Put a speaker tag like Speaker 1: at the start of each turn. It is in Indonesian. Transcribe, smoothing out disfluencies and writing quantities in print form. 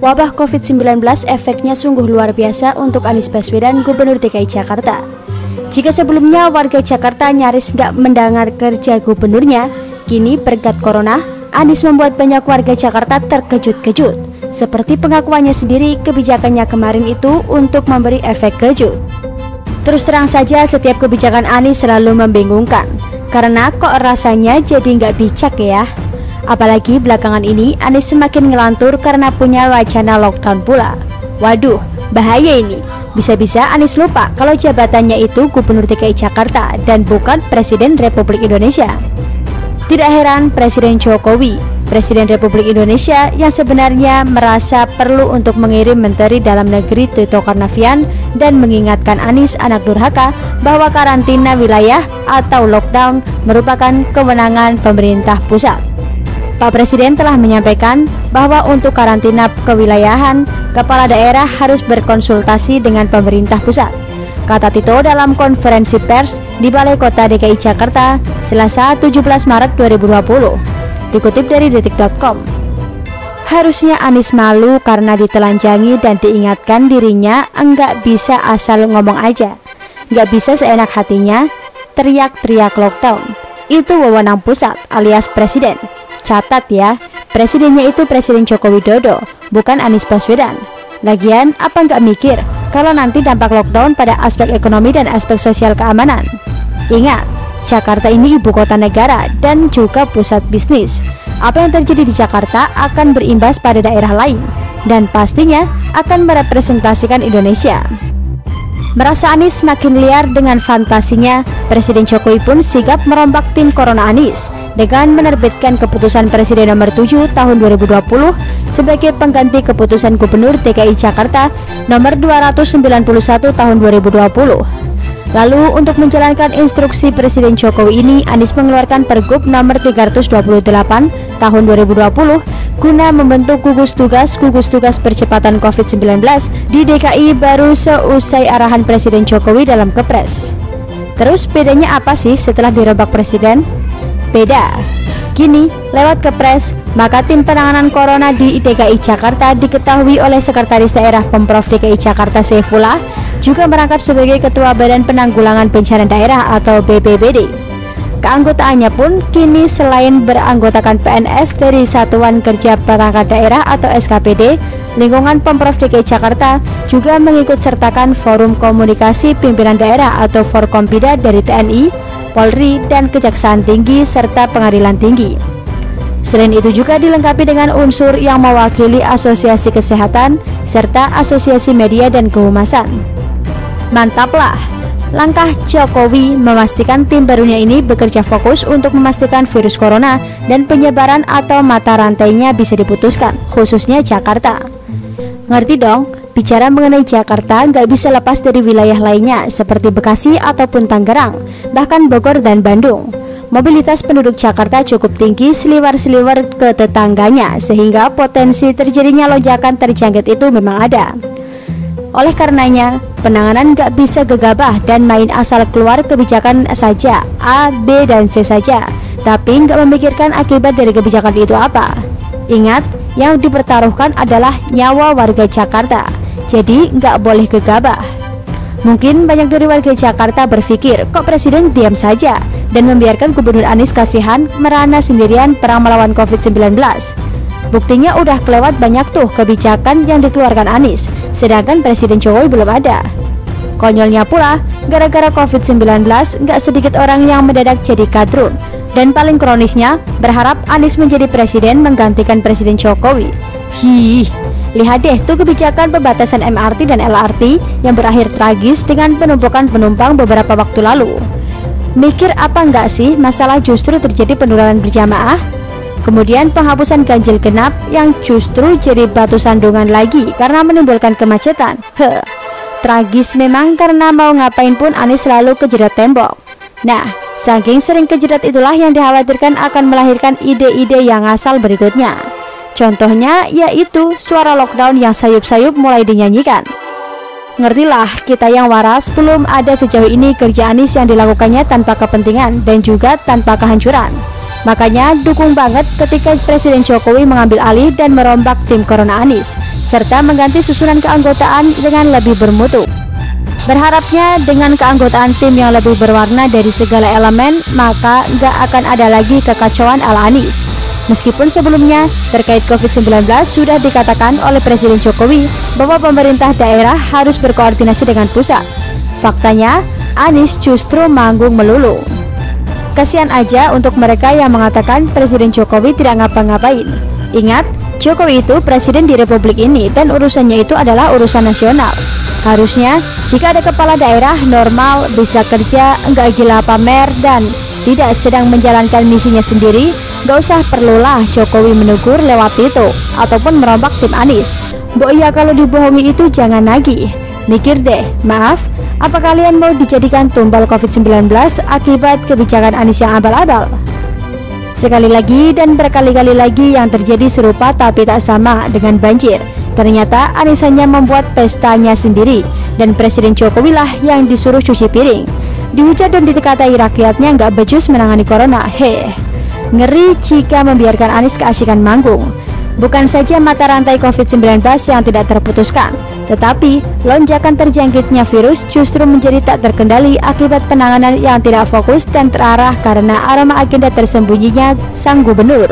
Speaker 1: Wabah COVID-19 efeknya sungguh luar biasa untuk Anies Baswedan, Gubernur DKI Jakarta. Jika sebelumnya warga Jakarta nyaris nggak mendengar kerja gubernurnya, kini berkat corona, Anies membuat banyak warga Jakarta terkejut-kejut. Seperti pengakuannya sendiri, kebijakannya kemarin itu untuk memberi efek kejut. Terus terang saja, setiap kebijakan Anies selalu membingungkan, karena kok rasanya jadi nggak bijak ya. Apalagi belakangan ini Anies semakin ngelantur karena punya wacana lockdown pula. Waduh, bahaya ini. Bisa-bisa Anies lupa kalau jabatannya itu Gubernur DKI Jakarta dan bukan Presiden Republik Indonesia. Tidak heran Presiden Jokowi, Presiden Republik Indonesia yang sebenarnya merasa perlu untuk mengirim Menteri Dalam Negeri Tito Karnavian dan mengingatkan Anies anak durhaka bahwa karantina wilayah atau lockdown merupakan kewenangan pemerintah pusat. Pak Presiden telah menyampaikan bahwa untuk karantina kewilayahan, kepala daerah harus berkonsultasi dengan pemerintah pusat, kata Tito dalam konferensi pers di Balai Kota DKI Jakarta, Selasa 17 Maret 2020. Dikutip dari detik.com. Harusnya Anies malu karena ditelanjangi dan diingatkan dirinya enggak bisa asal ngomong aja, enggak bisa seenak hatinya teriak-teriak lockdown. Itu wewenang pusat alias presiden. Catat ya, presidennya itu Presiden Joko Widodo, bukan Anies Baswedan. Lagian, apa nggak mikir kalau nanti dampak lockdown pada aspek ekonomi dan aspek sosial keamanan? Ingat, Jakarta ini ibu kota negara dan juga pusat bisnis. Apa yang terjadi di Jakarta akan berimbas pada daerah lain, dan pastinya akan merepresentasikan Indonesia. Merasa Anies makin liar dengan fantasinya, Presiden Jokowi pun sigap merombak tim Corona Anies dengan menerbitkan keputusan Presiden nomor 7 tahun 2020 sebagai pengganti keputusan Gubernur DKI Jakarta nomor 291 tahun 2020. Lalu untuk menjalankan instruksi Presiden Jokowi ini, Anies mengeluarkan Pergub nomor 328 tahun 2020 guna membentuk gugus tugas percepatan COVID-19 di DKI baru seusai arahan Presiden Jokowi dalam Kepres. Terus bedanya apa sih setelah dirombak Presiden? Beda. Kini, lewat Kepres, maka tim penanganan corona di DKI Jakarta diketahui oleh Sekretaris Daerah Pemprov DKI Jakarta Saifullah juga merangkap sebagai Ketua Badan Penanggulangan Bencana Daerah atau BPBD. Keanggotaannya pun kini selain beranggotakan PNS dari Satuan Kerja Perangkat Daerah atau SKPD, lingkungan Pemprov DKI Jakarta juga mengikut sertakan Forum Komunikasi Pimpinan Daerah atau Forkompida dari TNI, Polri, dan Kejaksaan Tinggi serta Pengadilan Tinggi. Selain itu juga dilengkapi dengan unsur yang mewakili Asosiasi Kesehatan serta Asosiasi Media dan Kehumasan. Mantaplah! Langkah Jokowi memastikan tim barunya ini bekerja fokus untuk memastikan virus corona dan penyebaran atau mata rantainya bisa diputuskan, khususnya Jakarta. Ngerti dong, bicara mengenai Jakarta nggak bisa lepas dari wilayah lainnya seperti Bekasi ataupun Tangerang, bahkan Bogor dan Bandung. Mobilitas penduduk Jakarta cukup tinggi seliwer-seliwer ke tetangganya sehingga potensi terjadinya lonjakan terjangkit itu memang ada. Oleh karenanya, penanganan nggak bisa gegabah dan main asal keluar kebijakan saja, A, B, dan C saja, tapi nggak memikirkan akibat dari kebijakan itu apa. Ingat, yang dipertaruhkan adalah nyawa warga Jakarta, jadi nggak boleh gegabah. Mungkin banyak dari warga Jakarta berpikir, kok Presiden diam saja dan membiarkan Gubernur Anies kasihan merana sendirian perang melawan COVID-19. Buktinya udah kelewat banyak tuh kebijakan yang dikeluarkan Anies, sedangkan Presiden Jokowi belum ada. Konyolnya pula, gara-gara COVID-19 nggak sedikit orang yang mendadak jadi kadrun. Dan paling kronisnya, berharap Anies menjadi presiden menggantikan Presiden Jokowi. Lihat deh tuh kebijakan pembatasan MRT dan LRT yang berakhir tragis dengan penumpukan penumpang beberapa waktu lalu. Mikir apa nggak sih masalah justru terjadi penularan berjamaah? Kemudian penghapusan ganjil genap yang justru jadi batu sandungan lagi karena menimbulkan kemacetan. Tragis memang karena mau ngapain pun Anies selalu kejedot tembok. Nah, saking sering kejedot itulah yang dikhawatirkan akan melahirkan ide-ide yang asal berikutnya. Contohnya yaitu suara lockdown yang sayup-sayup mulai dinyanyikan. Ngertilah kita yang waras, belum ada sejauh ini kerja Anies yang dilakukannya tanpa kepentingan dan juga tanpa kehancuran. Makanya dukung banget ketika Presiden Jokowi mengambil alih dan merombak tim Corona Anies. serta mengganti susunan keanggotaan dengan lebih bermutu. Berharapnya dengan keanggotaan tim yang lebih berwarna dari segala elemen, maka nggak akan ada lagi kekacauan ala Anies. Meskipun sebelumnya terkait COVID-19 sudah dikatakan oleh Presiden Jokowi bahwa pemerintah daerah harus berkoordinasi dengan pusat. Faktanya, Anies justru manggung melulu. Kasihan aja untuk mereka yang mengatakan Presiden Jokowi tidak ngapa-ngapain. Ingat, Jokowi itu presiden di republik ini dan urusannya itu adalah urusan nasional. Harusnya jika ada kepala daerah normal, bisa kerja, enggak gila pamer dan tidak sedang menjalankan misinya sendiri, gak usah perlulah Jokowi menegur lewat itu ataupun merombak tim Anies. Mbok ya kalau dibohongi itu jangan nagih. Mikir deh, maaf, apa kalian mau dijadikan tumbal COVID-19 akibat kebijakan Anies yang abal-abal? Sekali lagi dan berkali-kali lagi yang terjadi serupa tapi tak sama dengan banjir. Ternyata Anies hanya membuat pestanya sendiri dan Presiden Jokowi lah yang disuruh cuci piring. Dihujat dan dikatai rakyatnya nggak becus menangani corona. Ngeri jika membiarkan Anies keasikan manggung. Bukan saja mata rantai COVID-19 yang tidak terputuskan, tetapi lonjakan terjangkitnya virus justru menjadi tak terkendali akibat penanganan yang tidak fokus dan terarah karena aroma agenda tersembunyinya sang gubernur.